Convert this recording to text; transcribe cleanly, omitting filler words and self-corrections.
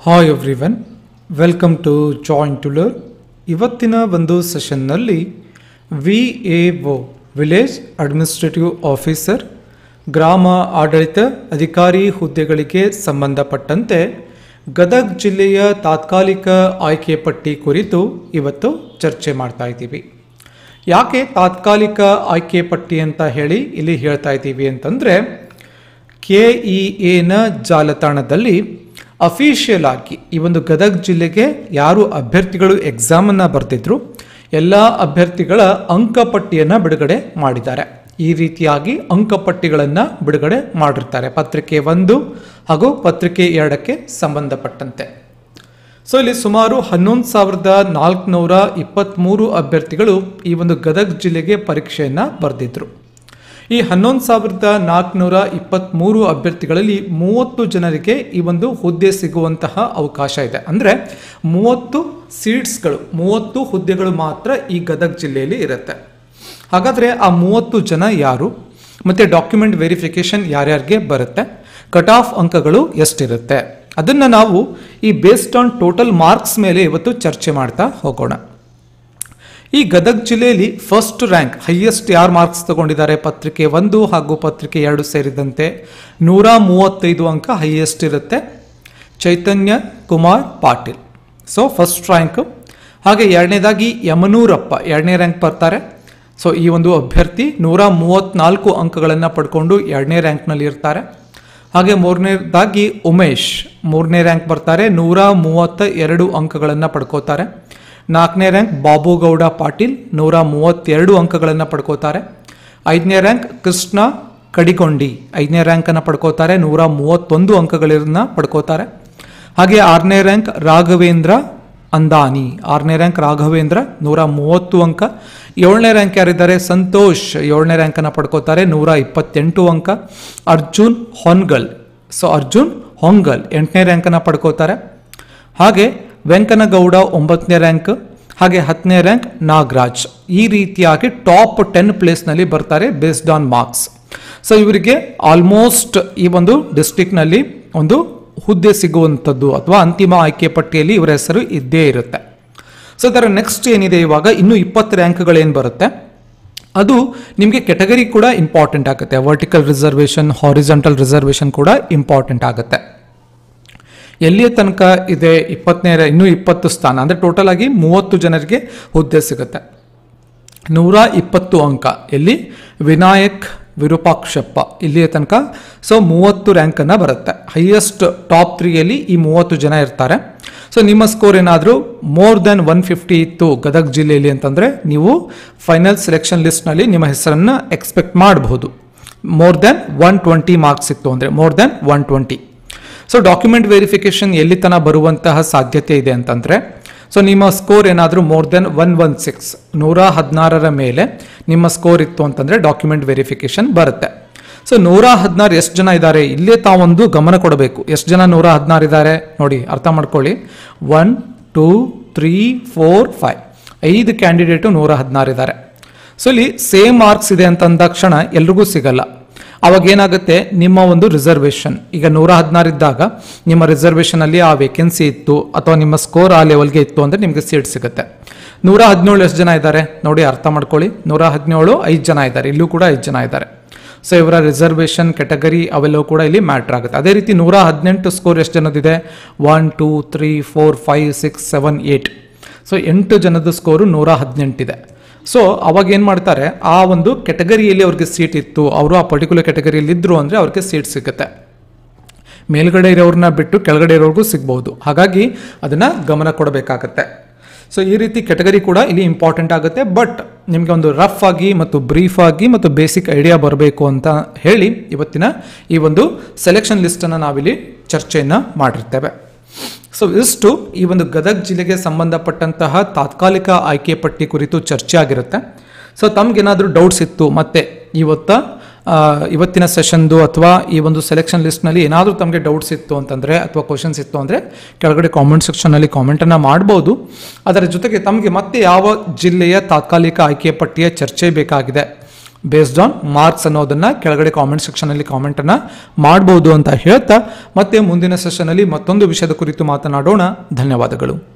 Hi everyone, welcome to join to learn. ಇವತ್ತಿನ ಒಂದು ಸೆಷನ್ನಲ್ಲಿ VAO ವಿಲೇಜ್ ಅಡ್ಮಿನಿಸ್ಟ್ರೇಟಿವ್ ಆಫೀಸರ್ ಗ್ರಾಮ ಆಡಳಿತ ಅಧಿಕಾರಿ ಹುದ್ದೆಗಳಿಗೆ ಸಂಬಂಧಪಟ್ಟಂತೆ ಗದಗ ಜಿಲ್ಲೆಯ ತಾತ್ಕಾಲಿಕ ಆಯ್ಕೆ ಪಟ್ಟಿ ಕುರಿತು ಇವತ್ತು ಚರ್ಚೆ ಮಾಡ್ತಾ ಇದ್ದೀವಿ. ಯಾಕೆ ತಾತ್ಕಾಲಿಕ ಆಯ್ಕೆ ಪಟ್ಟಿ ಅಂತ ಹೇಳಿ ಇಲ್ಲಿ ಹೇಳ್ತಾ ಇದ್ದೀವಿ ಅಂತಂದರೆ, KEAನ ಜಾಲತಾಣದಲ್ಲಿ ಅಫಿಷಿಯಲ್ ಆಗಿ ಈ ಒಂದು ಗದಗ ಜಿಲ್ಲೆಗೆ ಯಾರು ಅಭ್ಯರ್ಥಿಗಳು ಎಕ್ಸಾಮನ್ನು ಬರೆದಿದ್ರು ಎಲ್ಲ ಅಭ್ಯರ್ಥಿಗಳ ಅಂಕಪಟ್ಟಿಯನ್ನು ಬಿಡುಗಡೆ ಮಾಡಿದ್ದಾರೆ. ಈ ರೀತಿಯಾಗಿ ಅಂಕಪಟ್ಟಿಗಳನ್ನು ಬಿಡುಗಡೆ ಮಾಡಿರ್ತಾರೆ ಪತ್ರಿಕೆ 1 ಹಾಗೂ ಪತ್ರಿಕೆ 2ಕ್ಕೆ ಸಂಬಂಧಪಟ್ಟಂತೆ. ಸೊ ಇಲ್ಲಿ ಸುಮಾರು 11,423 ಅಭ್ಯರ್ಥಿಗಳು ಈ ಒಂದು ಗದಗ ಜಿಲ್ಲೆಗೆ ಪರೀಕ್ಷೆಯನ್ನು ಬರೆದಿದ್ರು. ಈ 11,423 ಅಭ್ಯರ್ಥಿಗಳಲ್ಲಿ 30 ಜನರಿಗೆ ಈ ಒಂದು ಹುದ್ದೆ ಸಿಗುವಂತಹ ಅವಕಾಶ ಇದೆ. ಅಂದರೆ 30 ಸೀಟ್ಸ್ಗಳು, 30 ಹುದ್ದೆಗಳು ಮಾತ್ರ ಈ ಗದಗ ಜಿಲ್ಲೆಯಲ್ಲಿ ಇರುತ್ತೆ. ಹಾಗಾದರೆ ಆ 30 ಜನ ಯಾರು, ಮತ್ತು ಡಾಕ್ಯುಮೆಂಟ್ ವೆರಿಫಿಕೇಷನ್ ಯಾರ್ಯಾರಿಗೆ ಬರುತ್ತೆ, ಕಟ್ ಆಫ್ ಅಂಕಗಳು ಎಷ್ಟಿರುತ್ತೆ, ಅದನ್ನು ನಾವು ಈ ಬೇಸ್ಡ್ ಆನ್ ಟೋಟಲ್ ಮಾರ್ಕ್ಸ್ ಮೇಲೆ ಇವತ್ತು ಚರ್ಚೆ ಮಾಡ್ತಾ ಹೋಗೋಣ. ಈ ಗದಗ ಜಿಲ್ಲೆಯಲ್ಲಿ ಫಸ್ಟ್ ರ್ಯಾಂಕ್ ಹೈಯೆಸ್ಟ್ ಯಾರು ಮಾರ್ಕ್ಸ್ ತಗೊಂಡಿದ್ದಾರೆ, ಪತ್ರಿಕೆ 1 ಹಾಗೂ ಪತ್ರಿಕೆ 2 ಸೇರಿದಂತೆ 135 ಅಂಕ ಹೈಯೆಸ್ಟ್ ಇರುತ್ತೆ, Chaitanya Kumar Patil. So first rank. ಹಾಗೆ ಎರಡನೇದಾಗಿ ಯಮನೂರಪ್ಪ 2ನೇ ರ್ಯಾಂಕ್ ಬರ್ತಾರೆ. ಸೊ ಈ ಒಂದು ಅಭ್ಯರ್ಥಿ 134 ಅಂಕಗಳನ್ನು ಪಡ್ಕೊಂಡು 2ನೇ ರ್ಯಾಂಕ್ನಲ್ಲಿ ಇರ್ತಾರೆ. ಹಾಗೆ ಮೂರನೇದಾಗಿ ಉಮೇಶ್ 3ನೇ ರ್ಯಾಂಕ್ ಬರ್ತಾರೆ, 132 ಅಂಕಗಳನ್ನು ಪಡ್ಕೋತಾರೆ. 4ನೇ ರ್ಯಾಂಕ್ ಬಾಬುಗೌಡ ಪಾಟೀಲ್ 132 ಅಂಕಗಳನ್ನು ಪಡ್ಕೋತಾರೆ. 5ನೇ ರ್ಯಾಂಕ್ ಕೃಷ್ಣ ಕಡಿಗೊಂಡಿ 5ನೇ ರ್ಯಾಂಕನ್ನು ಪಡ್ಕೋತಾರೆ, 131 ಅಂಕಗಳನ್ನು ಪಡ್ಕೋತಾರೆ. ಹಾಗೆ 6ನೇ ರ್ಯಾಂಕ್ ರಾಘವೇಂದ್ರ ಅಂದಾನಿ 6ನೇ ರ್ಯಾಂಕ್ ರಾಘವೇಂದ್ರ 130 ಅಂಕ. 7ನೇ ರ್ಯಾಂಕ್ ಯಾರಿದ್ದಾರೆ, ಸಂತೋಷ್ 7ನೇ ರ್ಯಾಂಕನ್ನು ಪಡ್ಕೋತಾರೆ, 128 ಅಂಕ. ಅರ್ಜುನ್ ಹೊನ್ಗಲ್, ಸೊ ಅರ್ಜುನ್ ಹೊಂಗಲ್ 8ನೇ ರ್ಯಾಂಕನ್ನು ಪಡ್ಕೋತಾರೆ. ಹಾಗೆ ವೆಂಕನಗೌಡ 9ನೇ ರ್ಯಾಂಕ್. ಹಾಗೆ 10ನೇ ರ್ಯಾಂಕ್ ನಾಗರಾಜ್. ಈ ರೀತಿಯಾಗಿ ಟಾಪ್ 10 ಪ್ಲೇಸ್ನಲ್ಲಿ ಬರ್ತಾರೆ ಬೇಸ್ಡ್ ಆನ್ ಮಾರ್ಕ್ಸ್. ಸೊ ಇವರಿಗೆ ಆಲ್ಮೋಸ್ಟ್ ಈ ಒಂದು ಡಿಸ್ಟ್ರಿಕ್ಟ್ನಲ್ಲಿ ಒಂದು ಹುದ್ದೆ ಸಿಗುವಂಥದ್ದು ಅಥವಾ ಅಂತಿಮ ಆಯ್ಕೆ ಪಟ್ಟಿಯಲ್ಲಿ ಇವರ ಹೆಸರು ಇದ್ದೇ ಇರುತ್ತೆ. ಸೊ ಇದರ ನೆಕ್ಸ್ಟ್ ಏನಿದೆ, ಇವಾಗ ಇನ್ನೂ 20 ರ್ಯಾಂಕ್ಗಳೇನು ಬರುತ್ತೆ ಅದು ನಿಮಗೆ ಕೆಟಗರಿ ಕೂಡ ಇಂಪಾರ್ಟೆಂಟ್ ಆಗುತ್ತೆ. ವರ್ಟಿಕಲ್ ರಿಸರ್ವೇಷನ್, ಹಾರಿಜಾಂಟಲ್ ರಿಸರ್ವೇಷನ್ ಕೂಡ ಇಂಪಾರ್ಟೆಂಟ್ ಆಗುತ್ತೆ. ಎಲ್ಲಿಯ ತನಕ ಇದೆ, ಇನ್ನೂ 20 ಸ್ಥಾನ, ಅಂದರೆ ಟೋಟಲ್ ಆಗಿ 30 ಜನರಿಗೆ ಹುದ್ದೆ ಸಿಗುತ್ತೆ. 120 ಅಂಕ ಎಲ್ಲಿ, ವಿನಾಯಕ್ ವಿರೂಪಾಕ್ಷಪ್ಪ ಇಲ್ಲಿಯ ತನಕ. ಸೊ 30 ರ್ಯಾಂಕನ್ನು ಬರುತ್ತೆ. ಹೈಯೆಸ್ಟ್ ಟಾಪ್ 3ಯಲ್ಲಿ ಈ 30 ಜನ ಇರ್ತಾರೆ. ಸೊ ನಿಮ್ಮ ಸ್ಕೋರ್ ಏನಾದರೂ ಮೋರ್ ದೆನ್ 150 ಇತ್ತು ಗದಗ ಜಿಲ್ಲೆಯಲ್ಲಿ ಅಂತಂದರೆ ನೀವು ಫೈನಲ್ ಸೆಲೆಕ್ಷನ್ ಲಿಸ್ಟ್ನಲ್ಲಿ ನಿಮ್ಮ ಹೆಸರನ್ನು ಎಕ್ಸ್ಪೆಕ್ಟ್ ಮಾಡಬಹುದು. ಮೋರ್ ದೆನ್ 120 ಮಾರ್ಕ್ಸ್ ಇತ್ತು ಅಂದರೆ more than 120. So document verification ಎಲ್ಲಿ ತನಕ ಬರುವಂತಹ ಸಾಧ್ಯತೆ ಇದೆ ಅಂತಂದರೆ, ಸೊ ನಿಮ್ಮ ಸ್ಕೋರ್ ಏನಾದರೂ ಮೋರ್ ದೆನ್ 116 116ರ ಮೇಲೆ ನಿಮ್ಮ ಸ್ಕೋರ್ ಇತ್ತು ಅಂತಂದರೆ ಡಾಕ್ಯುಮೆಂಟ್ ವೆರಿಫಿಕೇಷನ್ ಬರುತ್ತೆ. ಸೊ 116 ಎಷ್ಟು ಜನ ಇದ್ದಾರೆ ಇಲ್ಲೇ ತಾವೊಂದು ಗಮನ ಕೊಡಬೇಕು. ಎಷ್ಟು ಜನ 116 ಇದ್ದಾರೆ ನೋಡಿ, ಅರ್ಥ ಮಾಡ್ಕೊಳ್ಳಿ. 1 2 3 4 5 5 ಕ್ಯಾಂಡಿಡೇಟು 116 ಇದ್ದಾರೆ. ಸೊ ಇಲ್ಲಿ ಸೇಮ್ ಮಾರ್ಕ್ಸ್ ಇದೆ ಅಂತಂದಾಕ್ಷಣ ಎಲ್ರಿಗೂ ಸಿಗಲ್ಲ. ಅವಾಗ ಏನಾಗುತ್ತೆ, ನಿಮ್ಮ ಒಂದು ರಿಸರ್ವೇಷನ್ ಈಗ 116 ಇದ್ದಾಗ ನಿಮ್ಮ ರಿಸರ್ವೇಷನಲ್ಲಿ ಆ ವೇಕೆನ್ಸಿ ಇತ್ತು ಅಥವಾ ನಿಮ್ಮ ಸ್ಕೋರ್ ಆ ಲೆವೆಲ್ಗೆ ಇತ್ತು ಅಂದರೆ ನಿಮಗೆ ಸೀಟ್ ಸಿಗುತ್ತೆ. 117 ಎಷ್ಟು ಜನ ಇದ್ದಾರೆ ನೋಡಿ, ಅರ್ಥ ಮಾಡ್ಕೊಳ್ಳಿ. 117 5 ಜನ ಇದ್ದಾರೆ, ಇಲ್ಲೂ ಕೂಡ 5 ಜನ ಇದ್ದಾರೆ. ಸೊ ಇವರ ರಿಸರ್ವೇಷನ್ ಕೆಟಗರಿ ಅವೆಲ್ಲವೂ ಕೂಡ ಇಲ್ಲಿ ಮ್ಯಾಟ್ರ್ ಆಗುತ್ತೆ. ಅದೇ ರೀತಿ 118 ಸ್ಕೋರ್ ಎಷ್ಟು ಜನದಿದೆ, 1 2 3 4 5 6 7 8. ಸೊ 8 ಜನದ ಸ್ಕೋರು 118 ಇದೆ. ಸೊ ಅವಾಗ ಏನು ಮಾಡ್ತಾರೆ, ಆ ಒಂದು ಕೆಟಗರಿಯಲ್ಲಿ ಅವ್ರಿಗೆ ಸೀಟ್ ಇತ್ತು, ಅವರು ಆ ಪರ್ಟಿಕ್ಯುಲರ್ ಕೆಟಗರಿಯಲ್ಲಿ ಇದ್ದರು ಅಂದರೆ ಅವ್ರಿಗೆ ಸೀಟ್ ಸಿಗುತ್ತೆ. ಮೇಲ್ಗಡೆ ಇರೋರನ್ನ ಬಿಟ್ಟು ಕೆಳಗಡೆ ಇರೋರ್ಗೂ ಸಿಗ್ಬೋದು. ಹಾಗಾಗಿ ಅದನ್ನು ಗಮನ ಕೊಡಬೇಕಾಗತ್ತೆ. ಸೊ ಈ ರೀತಿ ಕೆಟಗರಿ ಕೂಡ ಇಲ್ಲಿ ಇಂಪಾರ್ಟೆಂಟ್ ಆಗುತ್ತೆ. ಬಟ್ ನಿಮಗೆ ಒಂದು ರಫ್ ಆಗಿ ಮತ್ತು ಬ್ರೀಫ್ ಆಗಿ ಮತ್ತು ಬೇಸಿಕ್ ಐಡಿಯಾ ಬರಬೇಕು ಅಂತ ಹೇಳಿ ಇವತ್ತಿನ ಈ ಒಂದು ಸೆಲೆಕ್ಷನ್ ಲಿಸ್ಟನ್ನು ನಾವಿಲ್ಲಿ ಚರ್ಚೆಯನ್ನು ಮಾಡಿರ್ತೇವೆ. ಸೊ ಇಷ್ಟು ಈ ಒಂದು ಗದಗ ಜಿಲ್ಲೆಗೆ ಸಂಬಂಧಪಟ್ಟಂತಹ ತಾತ್ಕಾಲಿಕ ಆಯ್ಕೆ ಪಟ್ಟಿ ಕುರಿತು ಚರ್ಚೆ ಆಗಿರುತ್ತೆ. ಸೊ ತಮಗೇನಾದರೂ ಡೌಟ್ಸ್ ಇತ್ತು ಮತ್ತೆ ಇವತ್ತಿನ ಸೆಷನ್ದು ಅಥವಾ ಈ ಒಂದು ಸೆಲೆಕ್ಷನ್ ಲಿಸ್ಟ್ನಲ್ಲಿ ಏನಾದರೂ ತಮಗೆ ಡೌಟ್ಸ್ ಇತ್ತು ಅಂತಂದರೆ ಅಥವಾ ಕ್ವಶನ್ಸ್ ಇತ್ತು ಅಂದರೆ ಕೆಳಗಡೆ ಕಾಮೆಂಟ್ ಸೆಕ್ಷನ್ನಲ್ಲಿ ಕಾಮೆಂಟನ್ನು ಮಾಡ್ಬೋದು. ಅದರ ಜೊತೆಗೆ ತಮಗೆ ಮತ್ತೆ ಯಾವ ಜಿಲ್ಲೆಯ ತಾತ್ಕಾಲಿಕ ಆಯ್ಕೆ ಪಟ್ಟಿಯ ಚರ್ಚೆ ಬೇಕಾಗಿದೆ, ಬೇಸ್ಡ್ ಆನ್ ಮಾರ್ಕ್ಸ್ ಅನ್ನೋದನ್ನ ಕೆಳಗಡೆ ಕಾಮೆಂಟ್ ಸೆಕ್ಷನ್ ಅಲ್ಲಿ ಕಾಮೆಂಟ್ ಅನ್ನ ಮಾಡಬಹುದು ಅಂತ ಹೇಳ್ತಾ ಮತ್ತೆ ಮುಂದಿನ ಸೆಷನ್ ಅಲ್ಲಿ ಮತ್ತೊಂದು ವಿಷಯದ ಕುರಿತು ಮಾತನಾಡೋಣ. ಧನ್ಯವಾದಗಳು.